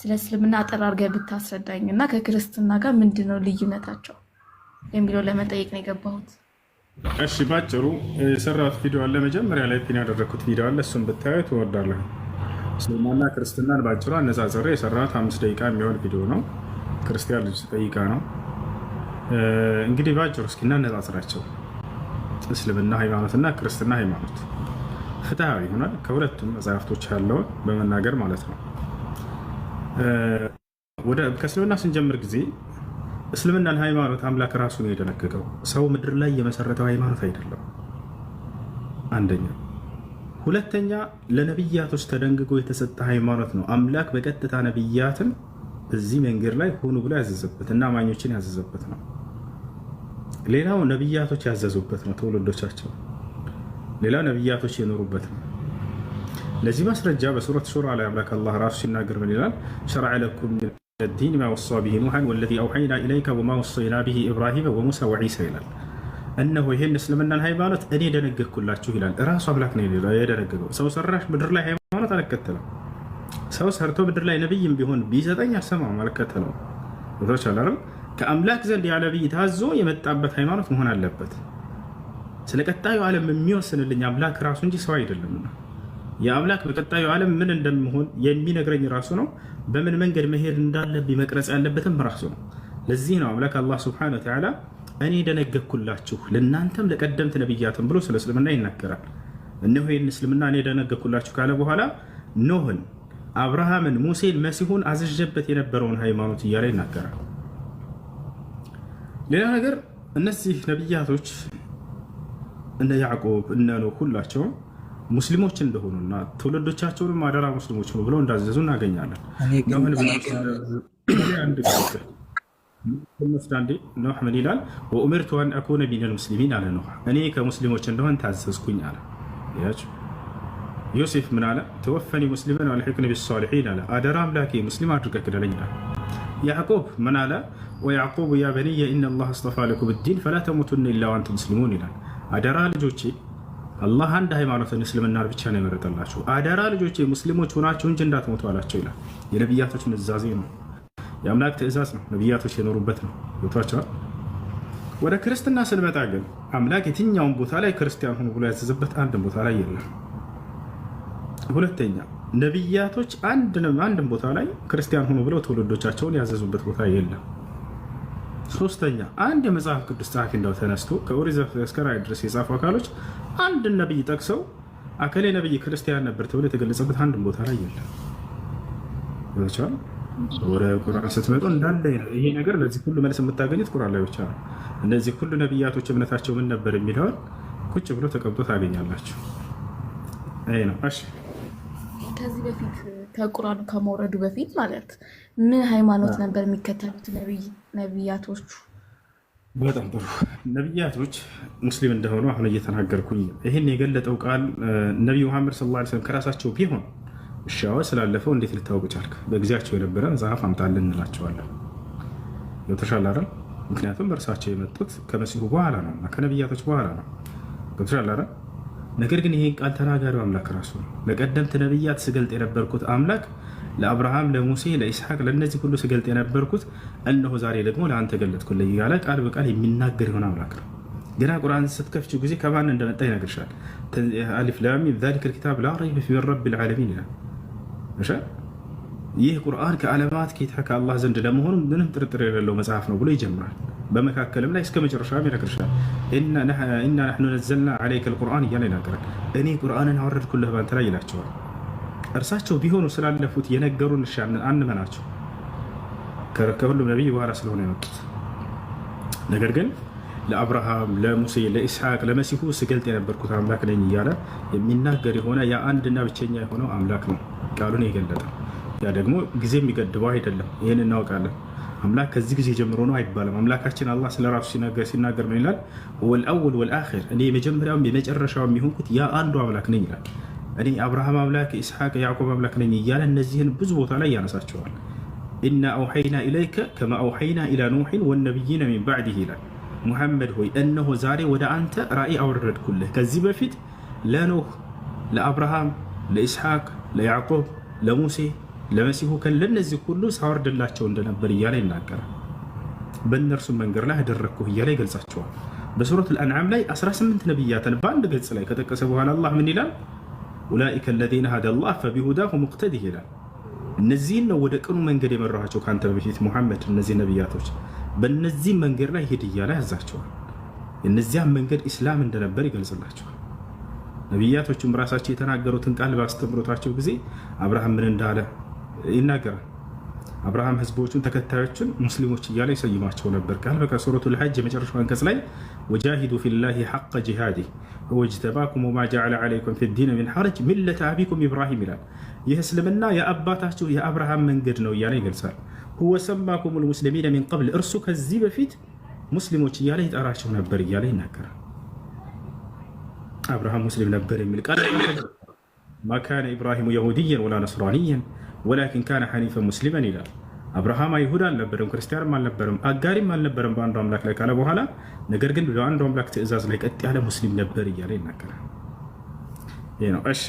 ስለ እስልምና አጠር አድርገህ ብታስረዳኝ እና ከክርስትና ጋር ምንድነው ልዩነታቸው የሚለው ለመጠየቅ ነው የገባሁት። እሺ ባጭሩ የሰራሁት ቪዲዮ አለ፣ መጀመሪያ ላይ ፒን ያደረኩት ቪዲዮ አለ። እሱን ብታዩ ትወዳለህ። እስልምናና ክርስትናን ባጭሩ አነጻጽሬ የሰራሁት 5 ደቂቃ የሚሆን ቪዲዮ ነው። ክርስቲያን ልጅ ጠይቃ ነው። እንግዲህ ባጭሩ እስኪ እናነጻጽራቸው። እስልምና ሃይማኖትና ክርስትና ሃይማኖት ፍትሃዊ ይሆናል ከሁለቱም መጽሐፍቶች ያለውን በመናገር ማለት ነው። ከእስልምና ስንጀምር ጊዜ እስልምናን ሃይማኖት አምላክ ራሱ ነው የደነገገው። ሰው ምድር ላይ የመሰረተው ሃይማኖት አይደለም። አንደኛ። ሁለተኛ ለነብያቶች ተደንግጎ የተሰጠ ሃይማኖት ነው። አምላክ በቀጥታ ነብያትን በዚህ መንገድ ላይ ሆኑ ብሎ ያዘዘበት እና አማኞችን ያዘዘበት ነው። ሌላው ነብያቶች ያዘዙበት ነው ትውልዶቻቸው። ሌላው ነብያቶች የኖሩበት ነው። ለዚህ ማስረጃ በሱረት ሹራ ላይ አምላክ አላህ ራሱ ሲናገር ምን ይላል? ሸረዐ ለኩም ሚነ ዲን ማ ወሳ ቢሂ ኑሐን ወለዚ አውሐይና ኢለይከ ወማ ወሰይና ቢሂ ኢብራሂመ ወሙሳ ወዒሳ ይላል። እነሆ ይህን እስልምናን ሃይማኖት እኔ ደነገግኩላችሁ ይላል። እራሱ አምላክ ነው የደነገገው። ሰው ሰራሽ ምድር ላይ ሃይማኖት አልከተለም። ሰው ሰርቶ ምድር ላይ ነብይም ቢሆን ቢሰጠኝ አልሰማም፣ አልከተለውም። ወቶቻላል ከአምላክ ዘንድ ያ ነብይ ታዞ የመጣበት ሃይማኖት መሆን አለበት። ስለ ቀጣዩ ዓለም የሚወስንልኝ አምላክ ራሱ እንጂ ሰው አይደለም። የአምላክ በቀጣዩ ዓለም ምን እንደምሆን የሚነግረኝ ራሱ ነው። በምን መንገድ መሄድ እንዳለብኝ መቅረጽ ያለበትም ራሱ ነው። ለዚህ ነው አምላክ አላህ ሱብሓነሁ ወተዓላ እኔ ደነገግኩላችሁ ለእናንተም ለቀደምት ነብያትም ብሎ ስለ እስልምና ይናገራል። እነሆ ይህን እስልምና እኔ ደነገግኩላችሁ ካለ በኋላ ኖህን፣ አብርሃምን፣ ሙሴን፣ መሲሁን አዝዤበት የነበረውን ሃይማኖት እያለ ይናገራል። ሌላ ነገር እነዚህ ነብያቶች እነ ያዕቆብ እነ ኖህ ሁላቸውም ሙስሊሞች እንደሆኑና ትውልዶቻቸውንም አደራ ሙስሊሞች ነው ብለው እንዳዘዙ እናገኛለን። ኖህ ምን ይላል? ወኡሚርቱ አን አኩነ ሚነል ሙስሊሚን አለ ኖህ። እኔ ከሙስሊሞች እንደሆን ታዘዝኩኝ አለ። ዮሴፍ ምን አለ? ተወፈኒ ሙስሊመን ወአልሒቅኒ ቢሷሊሒን አለ። አደራ አምላኬ ሙስሊም አድርገህ ግደለኝ አለ። ያዕቆብ ምን አለ? ወያዕቆብ ያ በንየ ኢነላህ አስጠፋ ለኩም ዲን ፈላ ተሙቱነ ኢላ ወአንቱም ሙስሊሙን ይላል። አደራ ልጆቼ አላህ አንድ ሃይማኖትን እስልምናን ብቻ ነው የመረጠላችሁ። አደራ ልጆቼ ሙስሊሞች ሆናችሁ እንጂ እንዳትሞቱ አላቸው ይላል። የነቢያቶች ንዛዜ ነው፣ የአምላክ ትእዛዝ ነው፣ ነቢያቶች የኖሩበት ነው። ቦታቸዋል። ወደ ክርስትና ስንመጣ ግን አምላክ የትኛውን ቦታ ላይ ክርስቲያን ሆኑ ብሎ ያዘዘበት አንድን ቦታ ላይ የለም። ሁለተኛ ነቢያቶች አንድን ቦታ ላይ ክርስቲያን ሆኑ ብለው ትውልዶቻቸውን ያዘዙበት ቦታ የለም። ሶስተኛ አንድ የመጽሐፍ ቅዱስ ጸሐፊ እንዳው ተነስቶ ከኦሪት ዘፍጥረት እስከ ራዕይ ድረስ የጻፉ አካሎች አንድ ነብይ ጠቅሰው አከሌ ነብይ ክርስቲያን ነበር ተብሎ የተገለጸበት አንድን ቦታ ላይ የለም። ወቻል ወደ ቁርአን ስትመጡ እንዳለ ይሄ ነገር ለዚህ ሁሉ መልስ የምታገኙት ቁርአን ላይ ብቻ ነው። እነዚህ ሁሉ ነብያቶች እምነታቸው ምን ነበር የሚለውን ቁጭ ብሎ ተቀምጦ ታገኛላችሁ። አይ ነው። እሺ ከዚህ በፊት ከቁርአኑ ከመውረዱ በፊት ማለት ምን ሃይማኖት ነበር የሚከተሉት ነብያቶቹ? በጣም ጥሩ። ነብያቶች ሙስሊም እንደሆኑ አሁን እየተናገርኩኝ ይህን የገለጠው ቃል ነቢዩ መሐመድ ሰለላሁ ዐለይሂ ወሰለም ከራሳቸው ቢሆን እሻው ስላለፈው እንዴት ልታወቅ ቻልክ? በጊዜያቸው የነበረ መጽሐፍ አምጣልን እንላቸዋለን። ገብቶሻል አይደል? ምክንያቱም እርሳቸው የመጡት ከመሲሁ በኋላ ነው እና ከነብያቶች በኋላ ነው። ገብቶሻል አይደል? ነገር ግን ይሄን ቃል ተናጋሪው አምላክ ራሱ ነው። ለቀደምት ነብያት ስገልጥ የነበርኩት አምላክ ለአብርሃም፣ ለሙሴ፣ ለኢስሐቅ ለእነዚህ ሁሉ ስገልጥ የነበርኩት እነሆ ዛሬ ደግሞ ለአንተ ገለጥኩልህ እያለ ቃል በቃል የሚናገር የሆነ አምላክ ነው። ገና ቁርአን ስትከፍቺው ጊዜ ከማን እንደመጣ ይነግርሻል። አሊፍ ላም ሚም ዛሊከል ኪታብ ላ ረይበ ፊሂ ሚን ረቢል ዓለሚን ይላል። ይህ ቁርአን ከዓለማት ጌታ ከአላህ ዘንድ ለመሆኑ ምንም ጥርጥር የሌለው መጽሐፍ ነው ብሎ ይጀምራል። በመካከልም ላይ እስከ መጨረሻም ይነግርሻል። ኢና ነሕኑ ነዘልና ዐለይከል ቁርአን እያለ ይናገራል። እኔ ቁርአንን አወረድኩልህ ባንተ ላይ ይላቸዋል። እርሳቸው ቢሆኑ ስላለፉት የነገሩን አንመናቸው፣ ከሁሉም ነቢይ በኋላ ስለሆነ የመጡት። ነገር ግን ለአብርሃም፣ ለሙሴ፣ ለኢስሐቅ፣ ለመሲሁ ስገልጥ የነበርኩት አምላክ ነኝ እያለ የሚናገር የሆነ ያ አንድና ብቸኛ የሆነው አምላክ ነው ቃሉን የገለጠው። ያ ደግሞ ጊዜ የሚገድበው አይደለም። ይህን እናውቃለን። አምላክ ከዚህ ጊዜ ጀምሮ ነው አይባልም። አምላካችን አላህ ስለ ራሱ ሲናገር ምን ይላል? ወልአወል ወልአኺር፣ እኔ የመጀመሪያውም የመጨረሻውም የሆንኩት ያ አንዱ አምላክ ነኝ ይላል። እኔ አብርሃም አምላክ፣ ኢስሐቅ፣ ያዕቆብ አምላክ ነኝ እያለ እነዚህን ብዙ ቦታ ላይ ያነሳቸዋል። ኢና አውሐይና ኢለይከ ከማ አውሐይና ኢላ ኑሕን ወነቢይነ ሚን ባዕድህ ይላል። ሙሐመድ ሆይ እነሆ ዛሬ ወደ አንተ ራእይ አወረድኩልህ ከዚህ በፊት ለኖህ፣ ለአብርሃም፣ ለኢስሐቅ፣ ለያዕቆብ፣ ለሙሴ ለመሲሁ ለእነዚህ ሁሉ ሳወርድላቸው እንደነበር እያለ ይናገራል። በእነርሱም መንገድ ላይ አደረግኩህ እያለ ይገልጻቸዋል። በሱረት አልአንዓም ላይ 18 ነቢያትን በአንድ ገጽ ላይ ከጠቀሰ በኋላ አላህ ምን ይላል? ኡላኢከ አለዚነ ሀደላህ ፈቢሁዳሁ ሙቅተዲህ ይላል። እነዚህን ነው ወደ ቅኑ መንገድ የመራኋቸው ከአንተ በፊት ሙሐመድ፣ እነዚህ ነቢያቶች በእነዚህ መንገድ ላይ ሂድ እያለ ያዛቸዋል። የእነዚያም መንገድ ኢስላም እንደነበር ይገልጽላቸዋል። ነቢያቶቹም ራሳቸው የተናገሩትን ቃል ባስተምሮታቸው ጊዜ አብርሃም ምን እንዳለ ይናገራል። አብርሃም ህዝቦቹን ተከታዮቹን ሙስሊሞች እያለ ይሰይማቸው ነበር። ቃል በቃ ሱረቱል ሐጅ የመጨረሻው አንቀጽ ላይ ወጃሂዱ ፊላሂ ሐቀ ጂሃዲህ ወጅተባኩም ወማ ጀዐለ ዐለይኩም ፊዲን ሚን ሐረጅ ሚለተ አቢኩም ኢብራሂም ይላል። ይህ እስልምና የአባታችሁ የአብርሃም መንገድ ነው እያለ ይገልጻል። ሁወ ሰማኩሙል ሙስሊሚነ ሚን ቀብል፣ እርሱ ከዚህ በፊት ሙስሊሞች እያለ ይጠራቸው ነበር እያለ ይናገራል። አብርሃም ሙስሊም ነበር የሚል ቃል ማ ካነ ኢብራሂሙ የሁድየን ወላ ነስራንየን ወላኪን ካነ ሐኒፈን ሙስሊመን ይላል። አብርሃም አይሁድ አልነበረም፣ ክርስቲያንም አልነበረም፣ አጋሪም አልነበረም በአንዱ አምላክ ላይ ካለ በኋላ ነገር ግን በአንዱ አምላክ ትእዛዝ ላይ ቀጥ ያለ ሙስሊም ነበር እያለ ይናገራል። ይህ ነው። እሺ